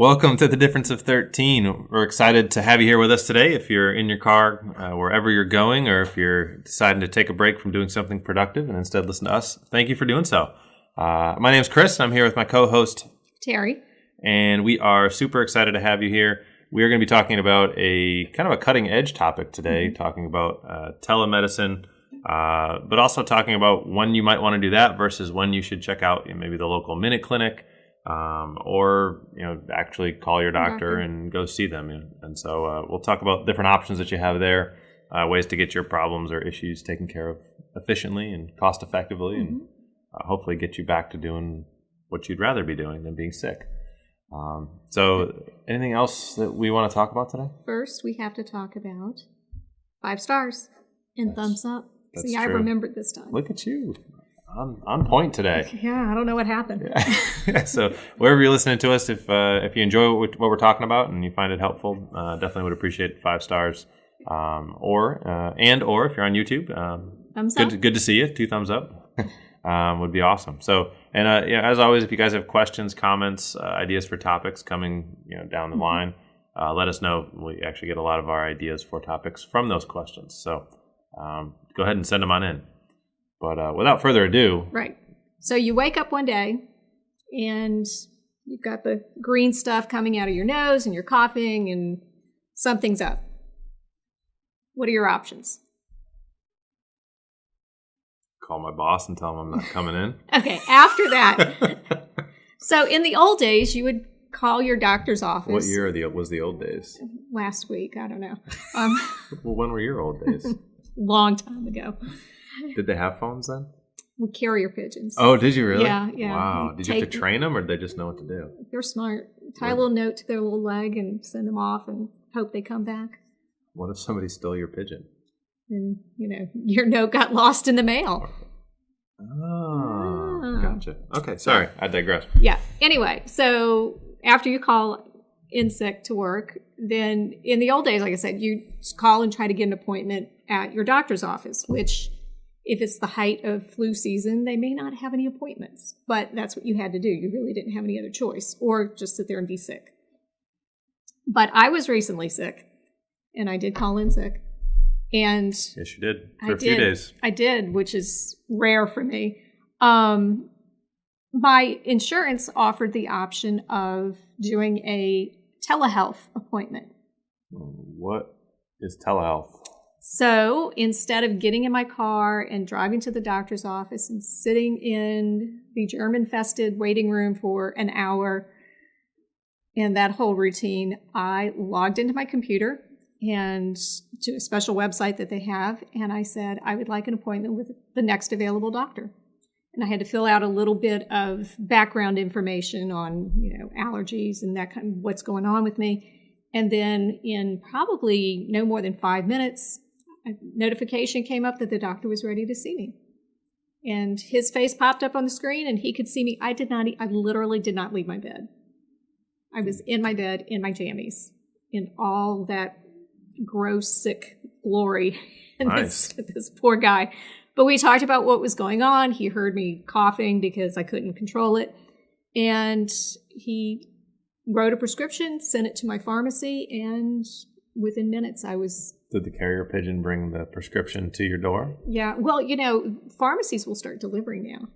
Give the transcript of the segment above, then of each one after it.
Welcome to the Difference of 13. We're excited to have you here with us today. If you're in your car, wherever you're going, or if you're deciding to take a break from doing something productive and instead listen to us, thank you for doing so. My name is Chris, and I'm here with my co-host, Teri. And we are super excited to have you here. We are going to be talking about a kind of a cutting-edge topic today, talking about telemedicine, but also talking about when you might want to do that versus when you should check out maybe the local Minute Clinic, or actually call your doctor and go see them. And so we'll talk about different options that you have there, ways to get your problems or issues taken care of efficiently and cost effectively, and hopefully get you back to doing what you'd rather be doing than being sick. So anything else that we want to talk about today? First, we have to talk about 5 stars and thumbs up. See, true. I remembered this time. Look at you. On point today. Yeah, I don't know what happened. Yeah. So wherever you're listening to us, if you enjoy what we're talking about and you find it helpful, definitely would appreciate 5 stars. Or if you're on YouTube, thumbs up. Good to see you. 2 thumbs up would be awesome. So as always, if you guys have questions, comments, ideas for topics coming down the line, let us know. We actually get a lot of our ideas for topics from those questions. So go ahead and send them on in. But without further ado. Right. So you wake up one day and you've got the green stuff coming out of your nose and you're coughing and something's up. What are your options? Call my boss and tell him I'm not coming in. Okay, after that. So in the old days, you would call your doctor's office. What year was the old days? Last week, I don't know. Well, when were your old days? Long time ago. Did they have phones then? With carrier pigeons. Oh, did you really? Yeah. Wow. Did you have to train them, or did they just know what to do? They're smart. Tie a little note to their little leg and send them off and hope they come back. What if somebody stole your pigeon? And, your note got lost in the mail. Oh, gotcha. Okay, sorry. I digress. Yeah. Anyway, so after you call in sick to work, then in the old days, like I said, you call and try to get an appointment at your doctor's office, which if it's the height of flu season, they may not have any appointments, but that's what you had to do. You really didn't have any other choice, or just sit there and be sick. But I was recently sick, and I did call in sick. And yes, you did. For a few days. I did, which is rare for me. My insurance offered the option of doing a telehealth appointment. What is telehealth? So instead of getting in my car and driving to the doctor's office and sitting in the germ-infested waiting room for an hour and that whole routine, I logged into my computer and to a special website that they have, and I said I would like an appointment with the next available doctor. And I had to fill out a little bit of background information on, allergies and that kind of what's going on with me. And then in probably no more than 5 minutes, a notification came up that the doctor was ready to see me. And his face popped up on the screen and he could see me. I literally did not leave my bed. I was in my bed in my jammies in all that gross, sick glory. And nice. this poor guy. But we talked about what was going on. He heard me coughing because I couldn't control it. And he wrote a prescription, sent it to my pharmacy, and within minutes I was... Did the carrier pigeon bring the prescription to your door? Yeah. Well, pharmacies will start delivering now.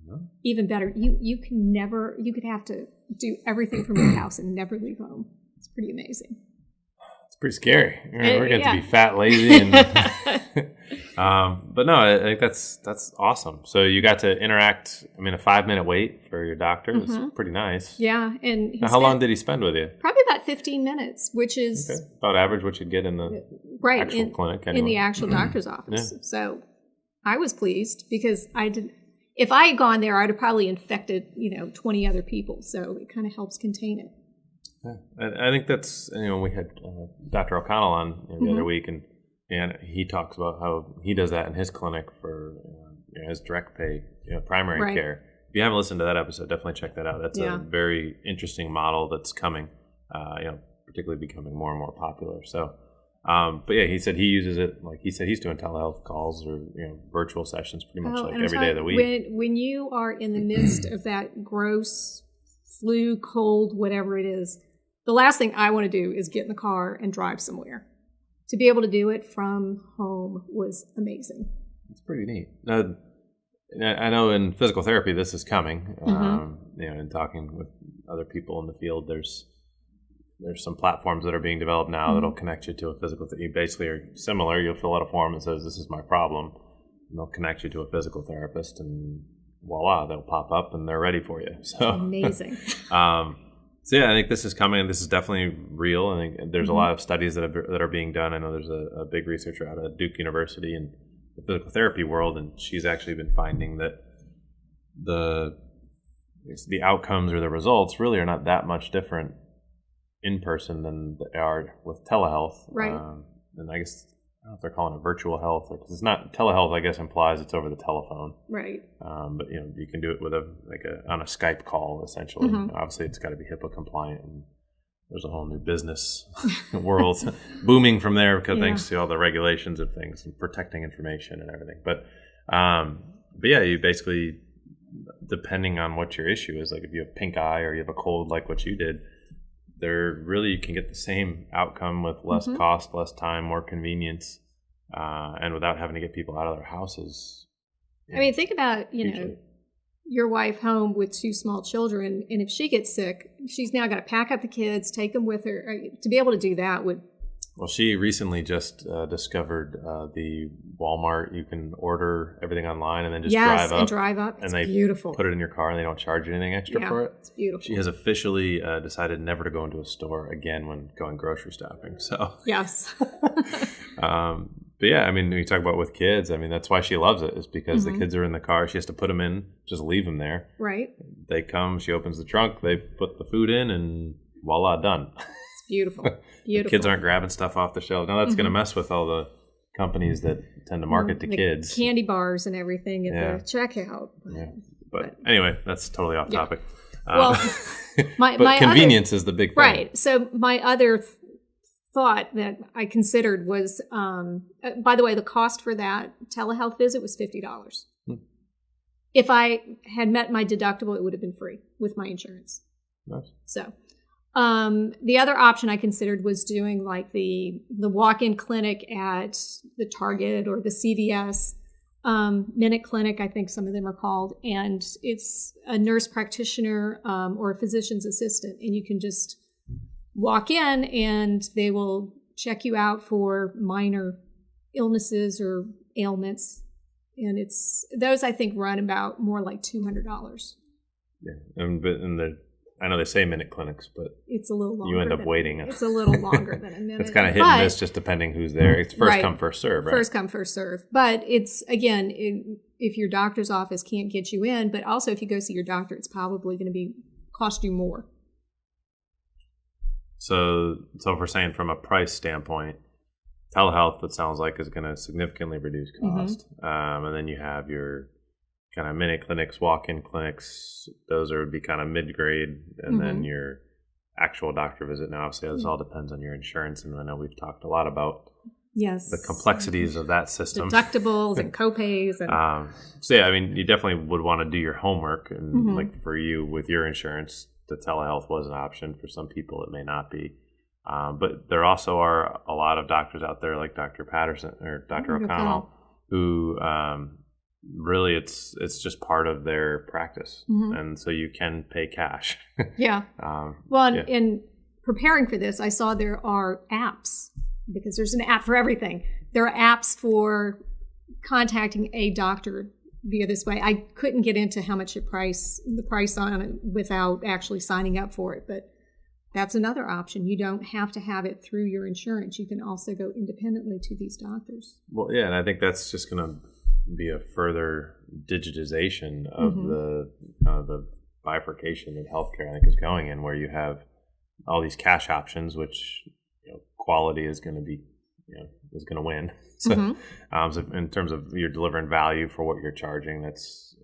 Mm-hmm. Even better. You could have to do everything from your house and never leave home. It's pretty amazing. It's pretty scary. We're going to be fat, lazy, and but no, I think that's awesome. So you got to interact. A 5-minute wait for your doctor is pretty nice. Yeah, and how long did he spend with you? Probably about 15 minutes, which is about average what you'd get in the actual clinic. Anyway. In the actual doctor's office. Yeah. So I was pleased because if I had gone there, I'd have probably infected 20 other people. So it kind of helps contain it. Yeah. I think that's, we had Dr. O'Connell on the other week, and he talks about how he does that in his clinic for his direct pay primary care. If you haven't listened to that episode, definitely check that out. That's a very interesting model that's coming, particularly becoming more and more popular. So, but yeah, he said he uses it, like he said, he's doing telehealth calls or virtual sessions pretty much every day of the week. When you are in the midst of that gross flu, cold, whatever it is, the last thing I want to do is get in the car and drive somewhere. To be able to do it from home was amazing. It's pretty neat. I know in physical therapy this is coming. In talking with other people in the field, there's some platforms that are being developed now that'll connect you to a physical therapist. You basically are similar. You'll fill out a form that says, this is my problem. And they'll connect you to a physical therapist, and voila, they'll pop up and they're ready for you. So amazing. So yeah, I think this is coming. This is definitely real. I think there's a lot of studies that are being done. I know there's a big researcher out of Duke University in the physical therapy world, and she's actually been finding that the outcomes or the results really are not that much different in person than they are with telehealth. Right. And I guess I don't know if they're calling it virtual health, because it's not telehealth. I guess implies it's over the telephone. Right. But you can do it with on a Skype call essentially. Obviously, it's got to be HIPAA compliant, and there's a whole new business world booming from there because thanks to all the regulations of things and protecting information and everything. But yeah, you basically, depending on what your issue is, like if you have pink eye or you have a cold like what you did, you can get the same outcome with less cost, less time, more convenience, and without having to get people out of their houses. I mean, think about, your wife home with 2 small children, and if she gets sick, she's now got to pack up the kids, take them with her. To be able to do that would... Well, she recently just discovered the Walmart. You can order everything online and then just drive up. It's and beautiful. Put it in your car and they don't charge you anything extra for it. It's beautiful. She has officially decided never to go into a store again when going grocery shopping. So yes. But yeah, I mean, when you talk about with kids, I mean, that's why she loves it, is because the kids are in the car. She has to put them in, just leave them there. Right. They come, she opens the trunk, they put the food in, and voila, done. Beautiful. The kids aren't grabbing stuff off the shelf. Now that's going to mess with all the companies that tend to market to kids. Candy bars and everything at the checkout. But anyway, that's totally off topic. Well, my convenience is the big thing. Right. So my other thought that I considered was, by the way, the cost for that telehealth visit was $50. If I had met my deductible, it would have been free with my insurance. Nice. So... the other option I considered was doing like the walk-in clinic at the Target or the CVS, Minute Clinic, I think some of them are called. And it's a nurse practitioner or a physician's assistant. And you can just walk in and they will check you out for minor illnesses or ailments. And those I think run about more like $200. Yeah, I know they say minute clinics, but it's a little longer. You end up waiting. It's a little longer than a minute. It's kind of hit and miss just depending who's there. It's first come, first serve, right? First come, first serve. But it's, again, if your doctor's office can't get you in, but also if you go see your doctor, it's probably going to cost you more. So if we're saying from a price standpoint, telehealth, it sounds like, is going to significantly reduce cost. And then you have your kind of minute clinics, walk-in clinics, those would be kind of mid-grade, and then your actual doctor visit. Now, obviously, this all depends on your insurance, and I know we've talked a lot about the complexities of that system. Deductibles and copays. And so, yeah, I mean, you definitely would want to do your homework, and like for you with your insurance, the telehealth was an option. For some people, it may not be. But there also are a lot of doctors out there like Dr. Patterson or Dr. O'Connell who... really it's just part of their practice, and so you can pay cash. In preparing for this, I saw there are apps, because there's an app for everything. There are apps for contacting a doctor via this way. I couldn't get into how much the price on it without actually signing up for it, but that's another option. You don't have to have it through your insurance. You can also go independently to these doctors. Well, yeah, and I think that's just going to be a further digitization of the bifurcation that healthcare, I think, is going in, where you have all these cash options, which quality is going to be is going to win. So, so in terms of you're delivering value for what you're charging, that's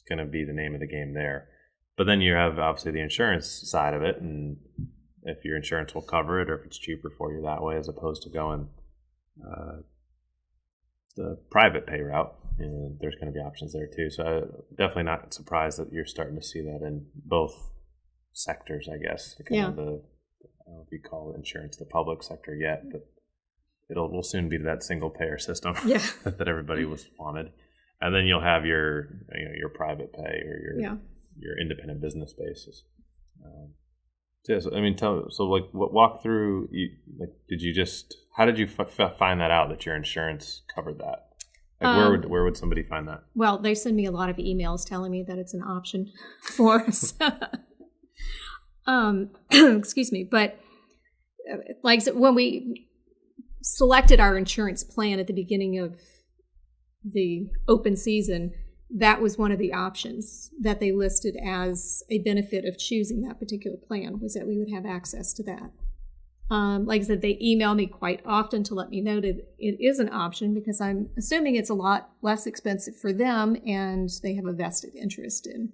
going to be the name of the game there. But then you have obviously the insurance side of it, and if your insurance will cover it, or if it's cheaper for you that way, as opposed to going the private pay route, there's going to be options there too. So definitely not surprised that you're starting to see that in both sectors, I guess, the I don't know if you call insurance the public sector yet, but we'll soon be to that single payer system that everybody wanted. And then you'll have your private pay or your independent business basis. Walk through. How did you find that out that your insurance covered that? Where would somebody find that? Well, they send me a lot of emails telling me that it's an option for us. Excuse me, but like I said, when we selected our insurance plan at the beginning of the open season, that was one of the options that they listed as a benefit of choosing that particular plan, was that we would have access to that. Like I said, they email me quite often to let me know that it is an option, because I'm assuming it's a lot less expensive for them and they have a vested interest in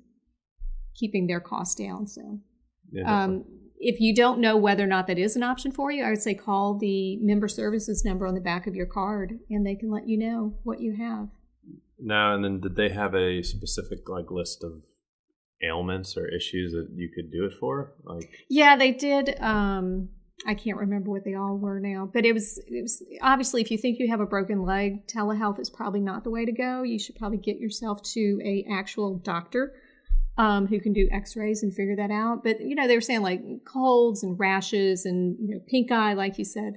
keeping their costs down. So if you don't know whether or not that is an option for you, I would say call the member services number on the back of your card and they can let you know what you have. Now, and then did they have a specific list of ailments or issues that you could do it for? Yeah, they did. I can't remember what they all were now, but it was obviously, if you think you have a broken leg, telehealth is probably not the way to go. You should probably get yourself to a actual doctor who can do x-rays and figure that out. But, they were saying colds and rashes and, pink eye, like you said.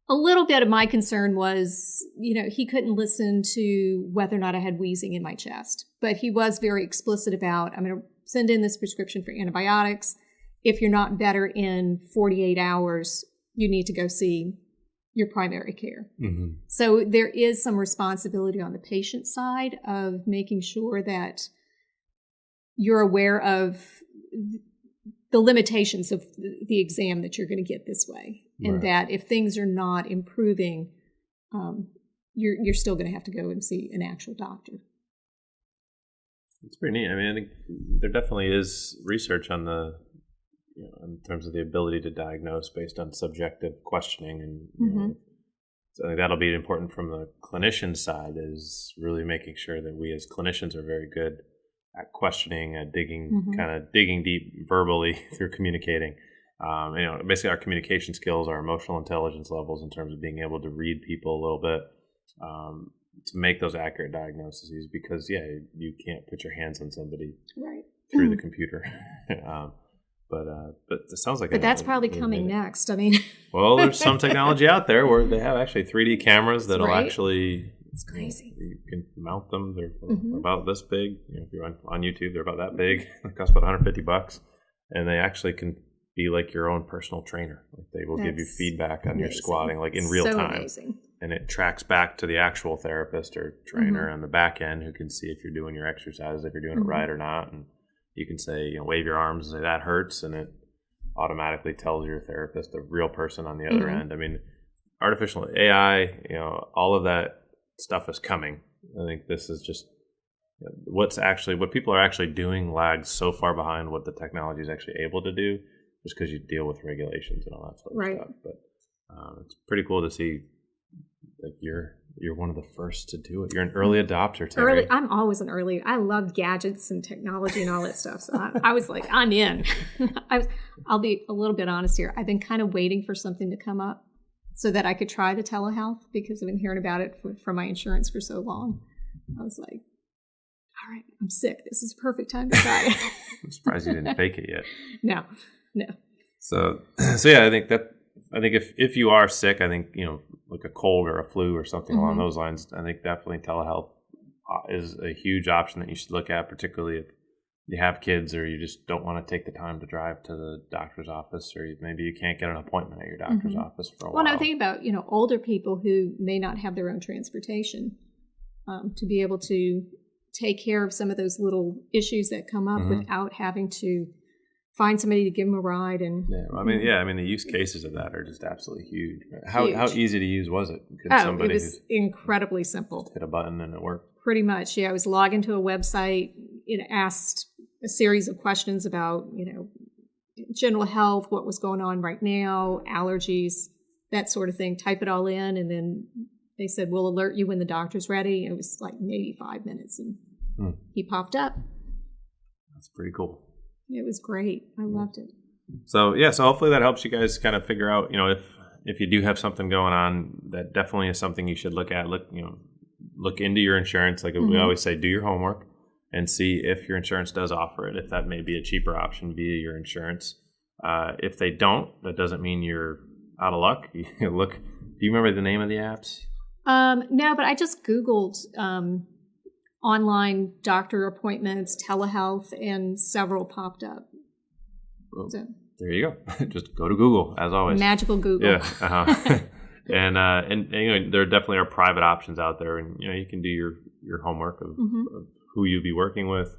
A little bit of my concern was, he couldn't listen to whether or not I had wheezing in my chest. But he was very explicit about, I'm going to send in this prescription for antibiotics. If you're not better in 48 hours, you need to go see your primary care. Mm-hmm. So there is some responsibility on the patient side of making sure that you're aware of the limitations of the exam that you're going to get this way. Right. And that if things are not improving, you're still going to have to go and see an actual doctor. It's pretty neat. I mean, I think there definitely is research on in terms of the ability to diagnose based on subjective questioning. And so I think that'll be important from the clinician side, is really making sure that we as clinicians are very good at questioning, at digging deep verbally through communicating. Basically our communication skills, our emotional intelligence levels in terms of being able to read people a little bit, to make those accurate diagnoses, because you can't put your hands on somebody through the computer. But it sounds like. But that's probably coming next. I mean, well, there's some technology out there where they have actually 3D cameras that'll actually. It's crazy. You can mount them. They're about this big. If you're on YouTube, they're about that big. They cost about $150, and they actually can be like your own personal trainer. They will give you feedback on your squatting, in real time. Amazing. And it tracks back to the actual therapist or trainer on the back end, who can see if you're doing your exercises, if you're doing it right or not, and you can say, wave your arms and say, that hurts, and it automatically tells your therapist, the real person on the other end. I mean, artificial AI, all of that stuff is coming. I think this is just what people are actually doing lags so far behind what the technology is actually able to do, just because you deal with regulations and all that sort of stuff. But it's pretty cool to see you're one of the first to do it. You're an early adopter, Teri. I'm always an early. I love gadgets and technology and all that stuff. So I was like, I'm in. I'll be a little bit honest here. I've been kind of waiting for something to come up so that I could try the telehealth, because I've been hearing about it from my insurance for so long. I was like, all right, I'm sick. This is the perfect time to try it. I'm surprised you didn't fake it yet. No. So yeah, I think if you are sick, I think, like a cold or a flu or something along those lines, I think definitely telehealth is a huge option that you should look at, particularly if you have kids or you just don't want to take the time to drive to the doctor's office, or maybe you can't get an appointment at your doctor's office for a while. Well, I think about, older people who may not have their own transportation, to be able to take care of some of those little issues that come up without having to find somebody to give them a ride. And the use cases of that are just absolutely huge. How easy to use was it? It was incredibly simple. Just hit a button and it worked. Pretty much, yeah. I was logged into a website. It asked a series of questions about, general health, what was going on right now, allergies, that sort of thing. Type it all in, and then they said, we'll alert you when the doctor's ready. It was maybe 5 minutes, and he popped up. That's pretty cool. It was great. I loved it. So hopefully that helps you guys kind of figure out, if you do have something going on, that definitely is something you should look at. Look into your insurance. Like we always say, do your homework and see if your insurance does offer it, if that may be a cheaper option via your insurance. If they don't, that doesn't mean you're out of luck. Look, do you remember the name of the apps? No, but I just Googled online doctor appointments, telehealth, and several popped up. Well, so. There you go. Just go to Google, as always. Magical Google. Yeah. Uh-huh. and there definitely are private options out there, and you can do your homework of who you'll be working with.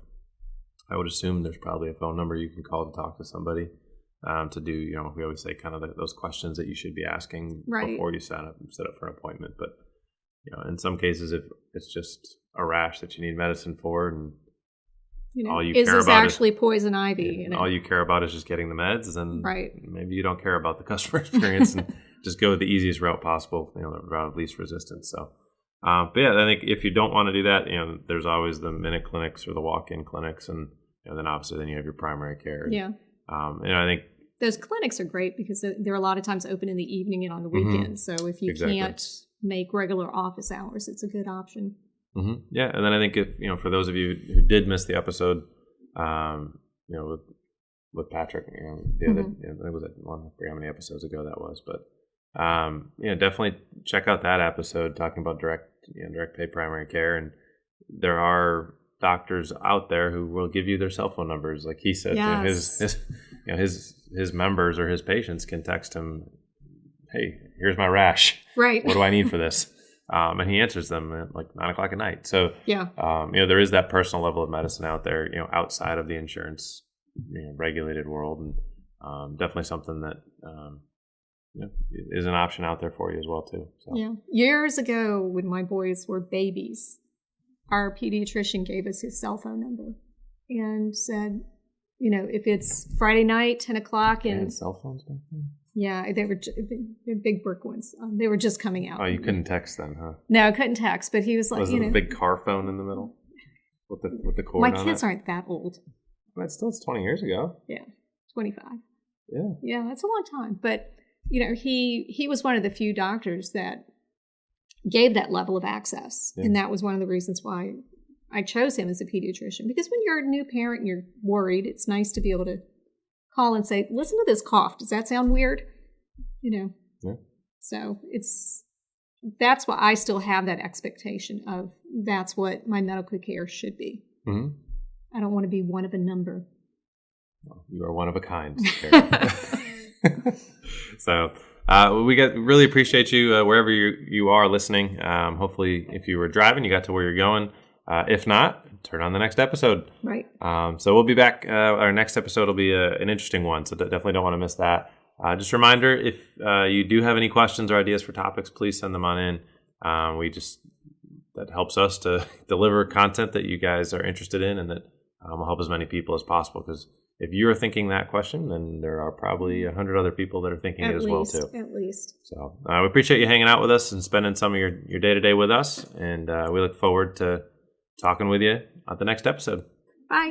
I would assume there's probably a phone number you can call to talk to somebody to do. We always say kind of those questions that you should be asking before you set up for an appointment. But in some cases, if it's just a rash that you need medicine for, and all you care about is this actually poison ivy? All you care about is just getting the meds, then maybe you don't care about the customer experience and just go the easiest route possible, the route of least resistance. So, but yeah, I think if you don't want to do that, there's always the minute clinics or the walk-in clinics, and then obviously then you have your primary care. Yeah. I think those clinics are great because they're a lot of times open in the evening and on the weekend. So if you can't make regular office hours, it's a good option. Mm-hmm. Yeah, and then I think if for those of you who did miss the episode, with Patrick, the other, it was one. I forget how many episodes ago that was, but definitely check out that episode talking about direct pay primary care, and there are doctors out there who will give you their cell phone numbers, like he said. His members or his patients can text him, "Hey, here's my rash. Right. What do I need for this?" And he answers them at like 9:00 at night. So, there is that personal level of medicine out there, outside of the insurance, regulated world, and definitely something that, is an option out there for you as well too. So. Yeah. Years ago, when my boys were babies, our pediatrician gave us his cell phone number and said, if it's Friday night, 10:00, and cell phones back then. Yeah, they're big brick ones. They were just coming out. Oh, you couldn't text then, huh? No, I couldn't text, but he was like, was it a big car phone in the middle with the cord my on kids it? aren't that old. But it's 20 years ago. Yeah, 25. Yeah, that's a long time. But he was one of the few doctors that gave that level of access, and that was one of the reasons why I chose him as a pediatrician. Because when you're a new parent and you're worried, it's nice to be able to call and say, "Listen to this cough. Does that sound weird?" Yeah. So that's why I still have that expectation of that's what my medical care should be. Mm-hmm. I don't want to be one of a number. Well, you are one of a kind. So we really appreciate you wherever you are listening. Hopefully, if you were driving, you got to where you're going. If not, turn on the next episode. Right. So we'll be back. Our next episode will be an interesting one, so definitely don't want to miss that. Just a reminder, if you do have any questions or ideas for topics, please send them on in. That helps us to deliver content that you guys are interested in, and that will help as many people as possible. Because if you're thinking that question, then there are probably 100 other people that are thinking it as well too. At least. So we appreciate you hanging out with us and spending some of your day-to-day with us, and we look forward to talking with you at the next episode. Bye.